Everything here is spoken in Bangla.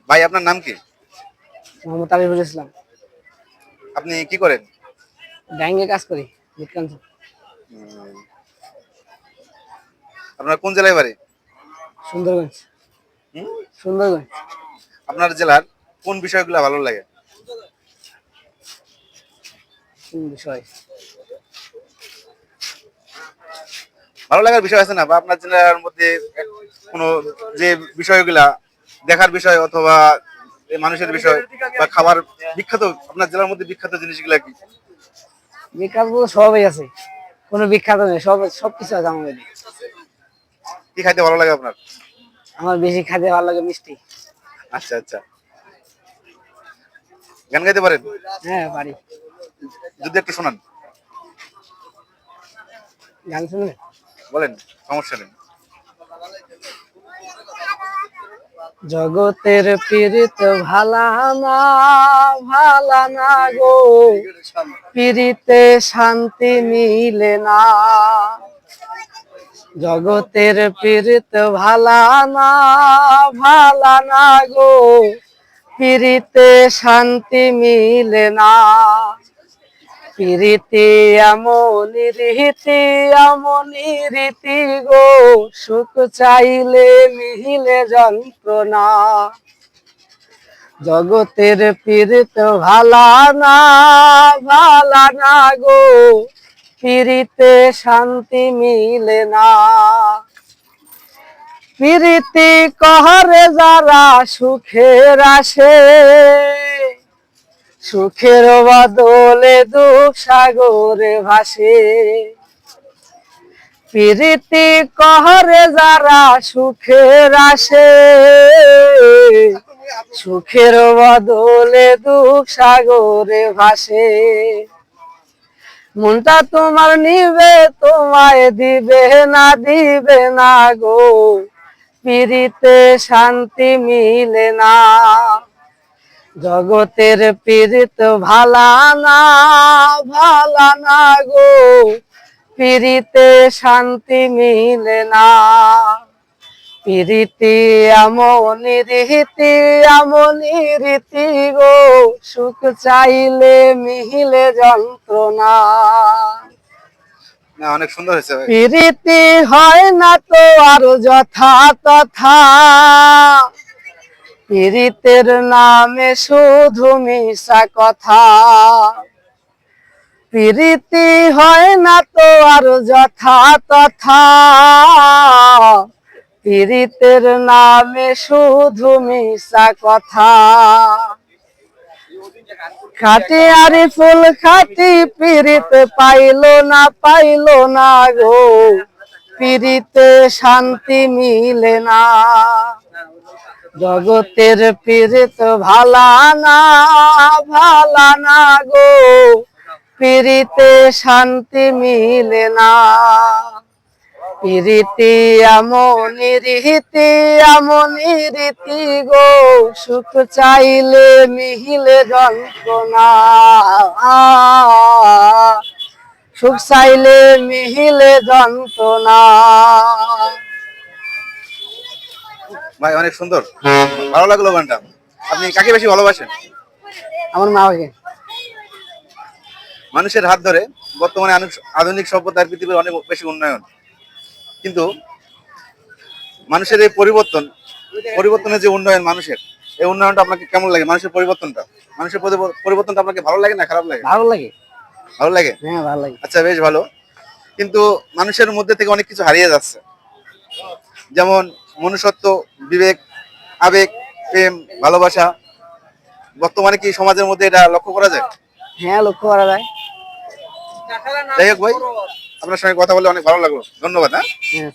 ভাই আপনার নাম কি? মোহাম্মদ আরিফুল ইসলাম। আপনি কি করেন? ব্যাংকে কাজ করি, বিক্রান্ত। উম, আপনার কোন জেলায় বাড়ি? সুন্দরগঞ্জ। হুম? সুন্দরগঞ্জ। আপনার জেলার কোন বিষয়গুলো ভালো লাগে? কোন বিষয়? ভালো লাগার বিষয় আছে না, বা আপনার জেলার মধ্যে কোনো যে বিষয়গুলা দেখার বিষয় অথবা এই মানুষের বিষয় বা খাবার বিখ্যাত, আপনার জেলার মধ্যে বিখ্যাত জিনিসগুলা কি? বিখ্যাত বলতে সবই আছে, কোনো বিখ্যাত নেই, সবকিছু আছে আমাদের এদিকে। কি খাইতে ভালো লাগে আপনার? আমার বেশি খেতে ভালো লাগে মিষ্টি। আচ্ছা আচ্ছা। গান গাইতে পারেন? হ্যাঁ পারি। যদি একটু শোনান। গান শুনবে? বলেন, সমস্যা নেই। জগতের পীড়িত ভালা না, ভালা না গো, পীড়িতে শান্তি মিলে না। জগতের পীড়িত ভালা না, ভালা না গো, পীড়িতে শান্তি মিলে না। প্রীতি এমনি রীতি, এমনি রীতি গো, সুখ চাইলে মিহিলে যন্ত্রণা। জগতের পীড়িত ভালা না, ভালা না গো, পীড়িতে শান্তি মিলে না। প্রীতি কহরে যারা সুখের আসে, সুখের বদলে দুঃখ সাগরে ভাসে। প্রীতি কহরে যারা সুখের আসে, সুখের বদলে দুঃখ সাগরে ভাসে। মনটা তোমার নিবে, তোমায় দিবে না, দিবে না গো, প্রীতিতে শান্তি মিলে না। জগতের পীড়িত ভালা না, ভালা না গো, পীড়িতে শান্তি মিলে না। প্রীতি এমনি রীতি, এমনি রীতি গো, সুখ চাইলে মিহিলে যন্ত্রণা। না, অনেক সুন্দর হয়েছে ভাই। প্রীতি হয় না তো আর যথা তথা, প্রীতির নামে শুধু মিশা কথা। প্রীতি হয় না তো আর যথা তথা, প্রীতির নামে শুধু মিশা কথা। খাটি আরি ফুল খাটি প্রীত পাইলো না, পাইলো না গো, প্রীতিতে শান্তি মিলে না। জগতের পীড়িত ভালা না, ভালা না গো, পীড়িতে শান্তি মিলে না। প্রীতি এমনি রীতি, এমনি রীতি গো, সুখ চাইলে মিহিলে যন্ত্রণা। সুখ চাইলে মিহিলে যন্ত্রণা। ভাই অনেক সুন্দর, ভালো লাগলো গানটা। আপনি কাকে বেশি ভালোবাসেন? আমার মাকে। মানুষের হাত ধরে বর্তমানে আধুনিক সভ্যতার পৃথিবীর অনেক বেশি উন্নয়ন, কিন্তু মানুষের এই পরিবর্তনের যে উন্নয়ন, মানুষের এই উন্নয়নটা আপনাকে কেমন লাগে? মানুষের পরিবর্তনটা আপনাকে ভালো লাগে না খারাপ লাগে? ভালো লাগে। ভালো লাগে। হ্যাঁ ভালো লাগে। আচ্ছা, বেশ ভালো। কিন্তু মানুষের মধ্যে থেকে অনেক কিছু হারিয়ে যাচ্ছে, যেমন মনুষ্যত্ব, বিবেক, আবেগ, প্রেম, ভালোবাসা। বর্তমানে কি সমাজের মধ্যে এটা লক্ষ্য করা যায়? হ্যাঁ লক্ষ্য করা যায়। যাই হোক ভাই, আপনার সঙ্গে কথা বলে অনেক ভালো লাগলো। ধন্যবাদ। হ্যাঁ। হ্যাঁ।